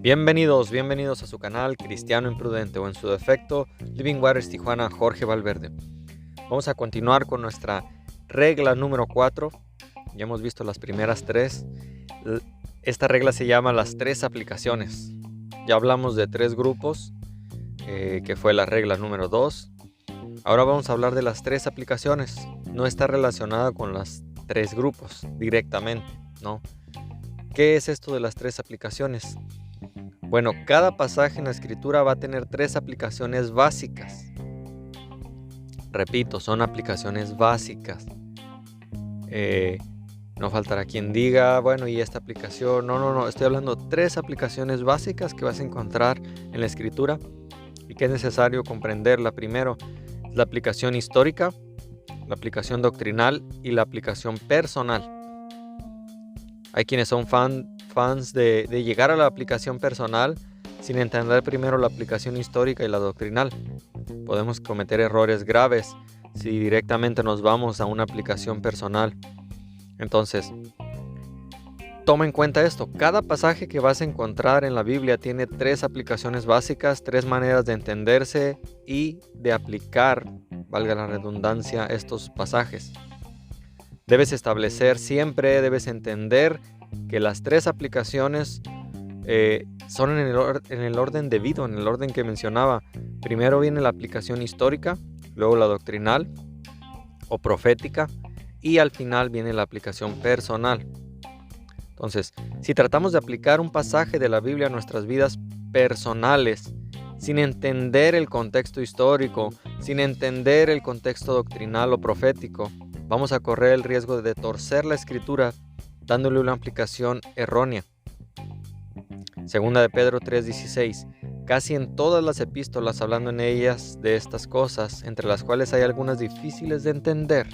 Bienvenidos a su canal Cristiano Imprudente o en su defecto Living Waters Tijuana Jorge Valverde. Vamos a continuar con nuestra regla número 4. Ya hemos visto las primeras 3. Esta regla se llama las 3 aplicaciones. Ya hablamos de 3 grupos, que fue la regla número 2. Ahora vamos a hablar de las 3 aplicaciones. No está relacionada con las 3 grupos directamente, ¿no? ¿Qué es esto de las 3 aplicaciones? Bueno, cada pasaje en la Escritura va a tener 3 aplicaciones básicas. Repito, son aplicaciones básicas. No faltará quien diga, bueno, ¿y esta aplicación? No. Estoy hablando de 3 aplicaciones básicas que vas a encontrar en la Escritura y que es necesario comprenderla. Primero, la aplicación histórica, la aplicación doctrinal y la aplicación personal. Hay quienes son fans de llegar a la aplicación personal sin entender primero la aplicación histórica y la doctrinal. Podemos cometer errores graves si directamente nos vamos a una aplicación personal. Entonces, toma en cuenta esto. Cada pasaje que vas a encontrar en la Biblia tiene 3 aplicaciones básicas, 3 maneras de entenderse y de aplicar, valga la redundancia, estos pasajes. Debes debes entender que las 3 aplicaciones son en el orden debido, en el orden que mencionaba. Primero viene la aplicación histórica, luego la doctrinal o profética y al final viene la aplicación personal. Entonces, si tratamos de aplicar un pasaje de la Biblia a nuestras vidas personales sin entender el contexto histórico, sin entender el contexto doctrinal o profético, vamos a correr el riesgo de torcer la Escritura dándole una aplicación errónea. Segunda de Pedro 3:16. Casi en todas las epístolas, hablando en ellas de estas cosas, entre las cuales hay algunas difíciles de entender,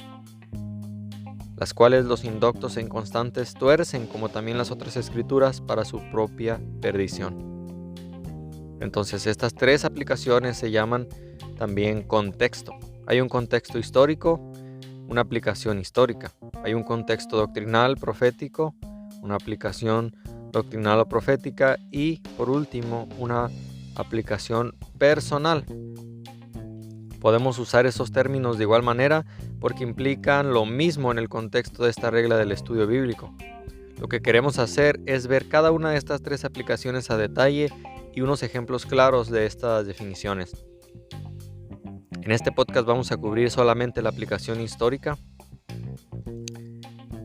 las cuales los indoctos e inconstantes tuercen, como también las otras escrituras, para su propia perdición. Entonces, estas 3 aplicaciones se llaman también contexto. Hay un contexto histórico, una aplicación histórica. Hay un contexto doctrinal, profético, una aplicación doctrinal o profética y, por último, una aplicación personal. Podemos usar esos términos de igual manera porque implican lo mismo en el contexto de esta regla del estudio bíblico. Lo que queremos hacer es ver cada una de estas 3 aplicaciones a detalle y unos ejemplos claros de estas definiciones. En este podcast vamos a cubrir solamente la aplicación histórica,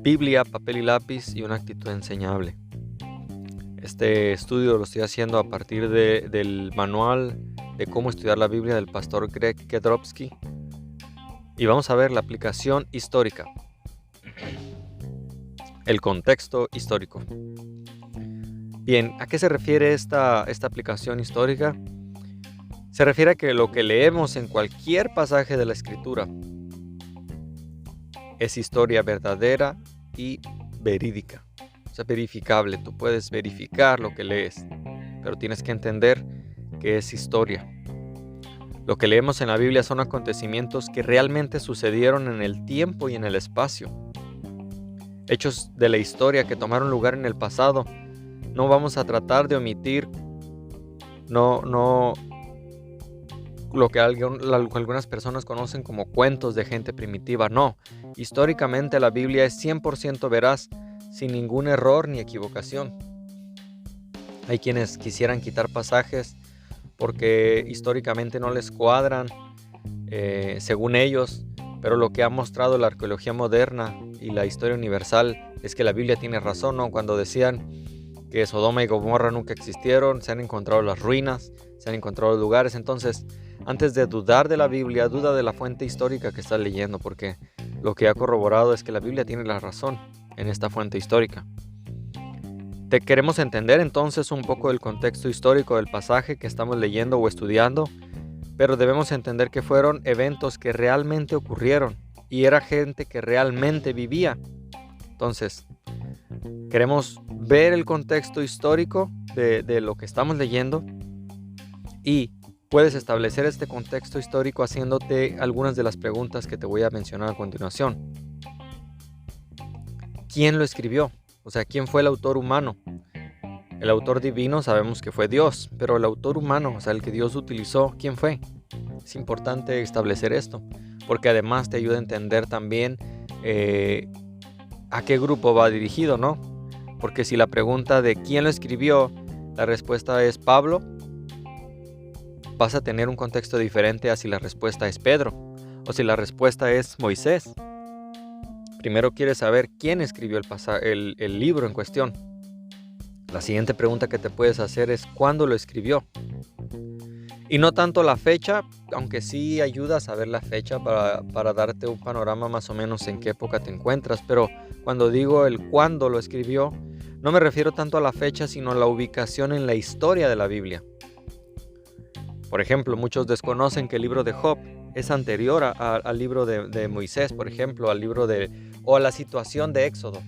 Biblia, papel y lápiz y una actitud enseñable. Este estudio lo estoy haciendo a partir del manual de cómo estudiar la Biblia del pastor Greg Kedrowski. Y vamos a ver la aplicación histórica. El contexto histórico. Bien, ¿a qué se refiere esta aplicación histórica? Se refiere a que lo que leemos en cualquier pasaje de la Escritura es historia verdadera y verídica. O sea, verificable. Tú puedes verificar lo que lees, pero tienes que entender que es historia. Lo que leemos en la Biblia son acontecimientos que realmente sucedieron en el tiempo y en el espacio. Hechos de la historia que tomaron lugar en el pasado. No vamos a tratar de omitir lo que algunas personas conocen como cuentos de gente primitiva. No, históricamente la Biblia es 100% veraz, sin ningún error ni equivocación. Hay quienes quisieran quitar pasajes porque históricamente no les cuadran, según ellos, pero lo que ha mostrado la arqueología moderna y la historia universal es que la Biblia tiene razón, ¿no? Cuando decían que Sodoma y Gomorra nunca existieron, se han encontrado las ruinas, se han encontrado lugares. Entonces, antes de dudar de la Biblia, duda de la fuente histórica que estás leyendo, porque lo que ha corroborado es que la Biblia tiene la razón en esta fuente histórica. Te queremos entender entonces un poco del contexto histórico del pasaje que estamos leyendo o estudiando, pero debemos entender que fueron eventos que realmente ocurrieron y era gente que realmente vivía. Entonces, queremos ver el contexto histórico de lo que estamos leyendo y puedes establecer este contexto histórico haciéndote algunas de las preguntas que te voy a mencionar a continuación. ¿Quién lo escribió? O sea, ¿quién fue el autor humano? El autor divino sabemos que fue Dios, pero el autor humano, o sea, el que Dios utilizó, ¿quién fue? Es importante establecer esto, porque además te ayuda a entender también a qué grupo va dirigido, ¿no? Porque si la pregunta de quién lo escribió, la respuesta es Pablo, vas a tener un contexto diferente a si la respuesta es Pedro o si la respuesta es Moisés. Primero quieres saber quién escribió el libro en cuestión. La siguiente pregunta que te puedes hacer es ¿cuándo lo escribió? Y no tanto la fecha, aunque sí ayuda a saber la fecha para darte un panorama más o menos en qué época te encuentras, pero cuando digo el cuándo lo escribió, no me refiero tanto a la fecha, sino a la ubicación en la historia de la Biblia. Por ejemplo, muchos desconocen que el libro de Job es anterior al libro de Moisés, por ejemplo, o a la situación de Éxodo.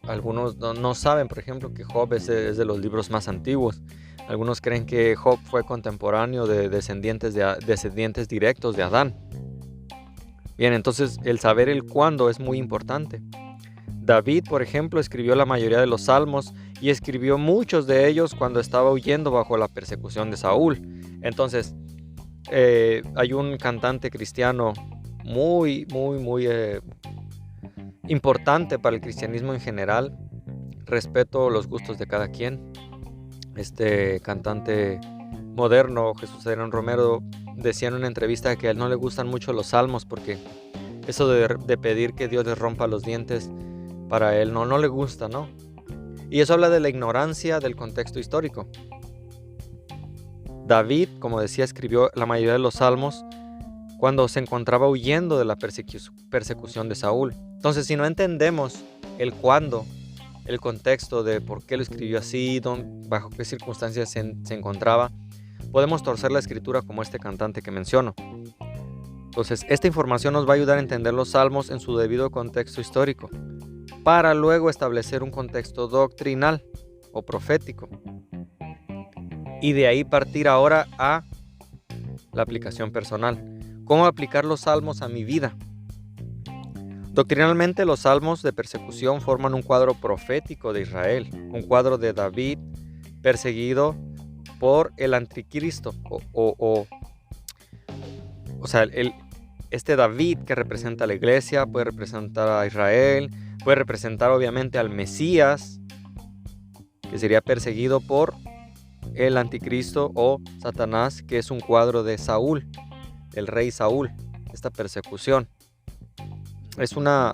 Algunos no saben, por ejemplo, que Job es de los libros más antiguos. Algunos creen que Job fue contemporáneo de descendientes directos de Adán. Bien, entonces el saber el cuándo es muy importante. David, por ejemplo, escribió la mayoría de los salmos y escribió muchos de ellos cuando estaba huyendo bajo la persecución de Saúl. Entonces, hay un cantante cristiano muy importante para el cristianismo en general. Respeto los gustos de cada quien. Este cantante moderno, Jesús Adrián Romero, decía en una entrevista que a él no le gustan mucho los salmos porque eso de pedir que Dios les rompa los dientes, para él no le gusta, ¿no? Y eso habla de la ignorancia del contexto histórico. David, como decía, escribió la mayoría de los salmos cuando se encontraba huyendo de la persecución de Saúl. Entonces, si no entendemos el cuándo, el contexto de por qué lo escribió así, bajo qué circunstancias se encontraba, podemos torcer la escritura como este cantante que menciono. Entonces, esta información nos va a ayudar a entender los salmos en su debido contexto histórico, para luego establecer un contexto doctrinal o profético. Y de ahí partir ahora a la aplicación personal. ¿Cómo aplicar los salmos a mi vida? Doctrinalmente, los salmos de persecución forman un cuadro profético de Israel, un cuadro de David perseguido por el anticristo, este David que representa a la iglesia, puede representar a Israel, puede representar obviamente al Mesías, que sería perseguido por el anticristo o Satanás, que es un cuadro de Saúl, el rey Saúl, esta persecución. Es una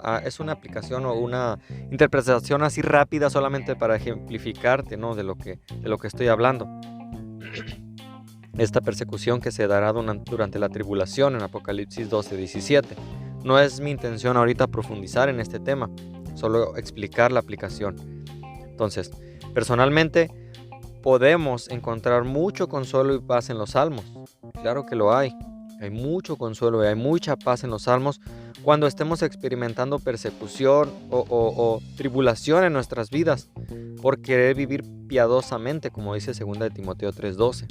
aplicación o una interpretación así rápida solamente para ejemplificarte, ¿no? de lo que estoy hablando. Esta persecución que se dará durante la tribulación en Apocalipsis 12:17. No es mi intención ahorita profundizar en este tema, solo explicar la aplicación. Entonces, personalmente, podemos encontrar mucho consuelo y paz en los salmos. Claro que lo hay. Hay mucho consuelo y hay mucha paz en los salmos cuando estemos experimentando persecución o tribulación en nuestras vidas por querer vivir piadosamente, como dice 2 de Timoteo 3:12.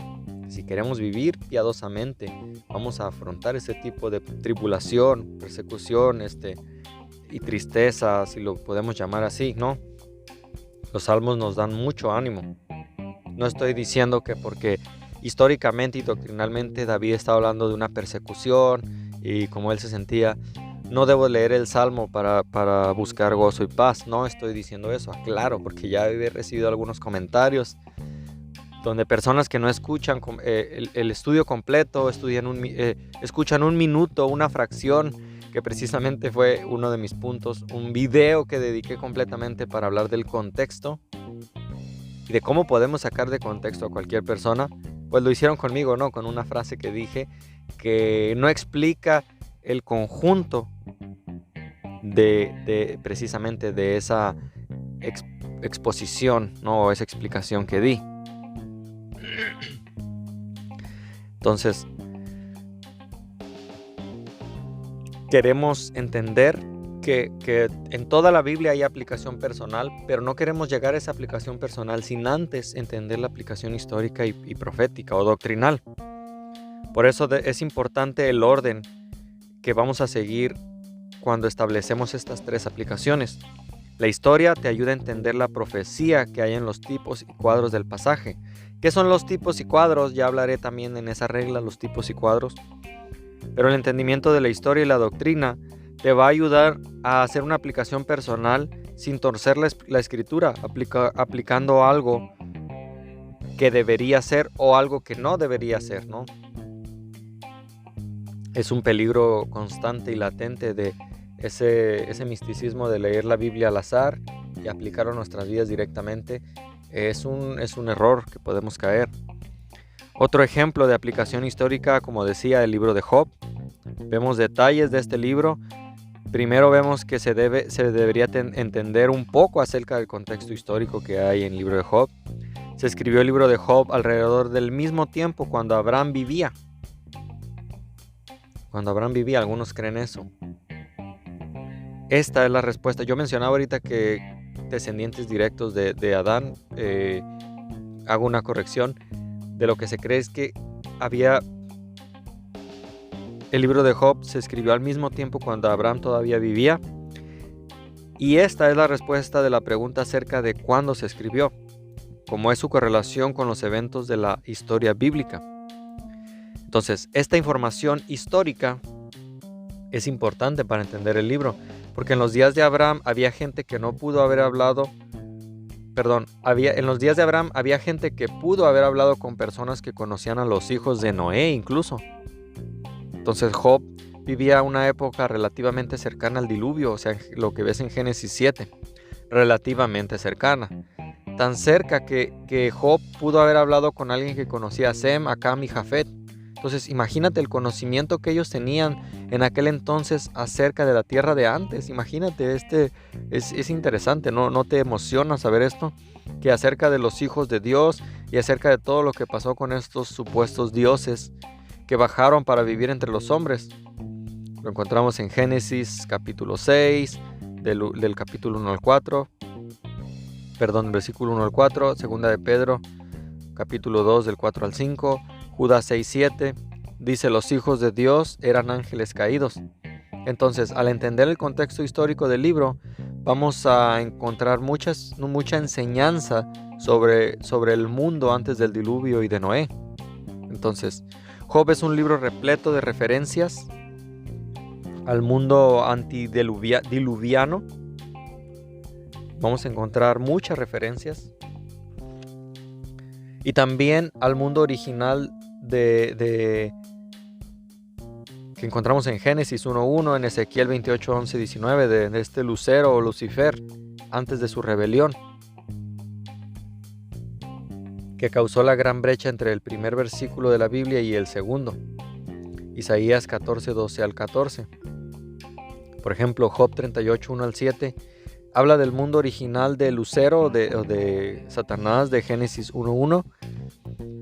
Si queremos vivir piadosamente, vamos a afrontar ese tipo de tribulación, persecución, y tristeza, si lo podemos llamar así, ¿no? Los salmos nos dan mucho ánimo. No estoy diciendo que porque históricamente y doctrinalmente David está hablando de una persecución y como él se sentía, no debo leer el salmo para buscar gozo y paz. No estoy diciendo eso, aclaro, porque ya he recibido algunos comentarios donde personas que no escuchan el estudio completo, escuchan un minuto, una fracción, que precisamente fue uno de mis puntos, un video que dediqué completamente para hablar del contexto y de cómo podemos sacar de contexto a cualquier persona. Pues lo hicieron conmigo, ¿no? Con una frase que dije que no explica el conjunto precisamente de esa exposición, ¿no? O esa explicación que di. Entonces, queremos entender que en toda la Biblia hay aplicación personal, pero no queremos llegar a esa aplicación personal sin antes entender la aplicación histórica y profética o doctrinal. Por eso es importante el orden que vamos a seguir cuando establecemos estas tres aplicaciones. La historia te ayuda a entender la profecía que hay en los tipos y cuadros del pasaje. ¿Qué son los tipos y cuadros? Ya hablaré también en esa regla, los tipos y cuadros. Pero el entendimiento de la historia y la doctrina te va a ayudar a hacer una aplicación personal sin torcer la escritura, aplicando algo que debería ser o algo que no debería ser, ¿no? Es un peligro constante y latente de ese misticismo de leer la Biblia al azar y aplicarlo a nuestras vidas directamente. Es un error que podemos caer. Otro ejemplo de aplicación histórica, como decía, el libro de Job. Vemos detalles de este libro. Primero vemos que se debería entender un poco acerca del contexto histórico que hay en el libro de Job. Se escribió el libro de Job alrededor del mismo tiempo cuando Abraham vivía. Algunos creen eso. Esta es la respuesta. Yo mencionaba ahorita que descendientes directos de Adán, hago una corrección. De lo que se cree es que el libro de Job se escribió al mismo tiempo cuando Abraham todavía vivía. Y esta es la respuesta de la pregunta acerca de cuándo se escribió, como es su correlación con los eventos de la historia bíblica. Entonces, esta información histórica es importante para entender el libro, porque en los días de Abraham había gente que no pudo haber hablado. En los días de Abraham había gente que pudo haber hablado con personas que conocían a los hijos de Noé incluso. Entonces Job vivía una época relativamente cercana al diluvio, o sea, lo que ves en Génesis 7, relativamente cercana. Tan cerca que Job pudo haber hablado con alguien que conocía a Sem, a Cam y Jafet. Entonces imagínate el conocimiento que ellos tenían en aquel entonces acerca de la tierra de antes. Imagínate, es interesante, ¿no te emociona saber esto? Que acerca de los hijos de Dios y acerca de todo lo que pasó con estos supuestos dioses que bajaron para vivir entre los hombres. Lo encontramos en Génesis capítulo 6, del capítulo 1 al 4. Versículo 1 al 4, segunda de Pedro, capítulo 2, del 4 al 5, Judas 6, 7, dice: los hijos de Dios eran ángeles caídos. Entonces, al entender el contexto histórico del libro, vamos a encontrar mucha enseñanza sobre el mundo antes del diluvio y de Noé. Entonces, Job es un libro repleto de referencias al mundo antediluviano. Vamos a encontrar muchas referencias. Y también al mundo original que encontramos en Génesis 1.1, en Ezequiel 28.11-19, de este Lucero o Lucifer, antes de su rebelión, que causó la gran brecha entre el primer versículo de la Biblia y el segundo. Isaías 14.12 al 14. Por ejemplo, Job 38.1 al 7 habla del mundo original de Lucero o de Satanás de Génesis 1.1.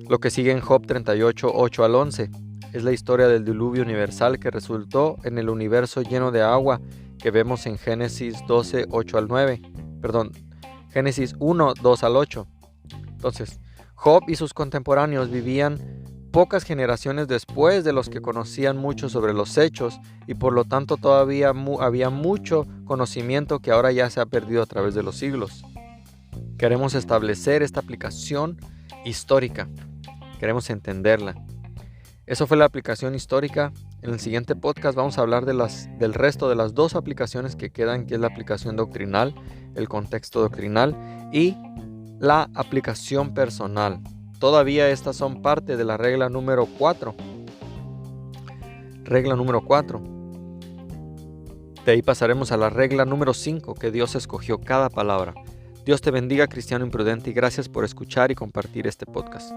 Lo que sigue en Job 38.8 al 11 es la historia del diluvio universal que resultó en el universo lleno de agua que vemos en Génesis 12.8 al 9. Génesis 1.2 al 8. Entonces, Job y sus contemporáneos vivían pocas generaciones después de los que conocían mucho sobre los hechos, y por lo tanto todavía había mucho conocimiento que ahora ya se ha perdido a través de los siglos. Queremos establecer esta aplicación histórica, queremos entenderla. Eso fue la aplicación histórica. En el siguiente podcast vamos a hablar del resto de las dos aplicaciones que quedan, que es la aplicación doctrinal, el contexto doctrinal y la aplicación personal. Todavía estas son parte de la regla número 4. Regla número 4. De ahí pasaremos a la regla número 5, que Dios escogió cada palabra. Dios te bendiga, cristiano imprudente, y gracias por escuchar y compartir este podcast.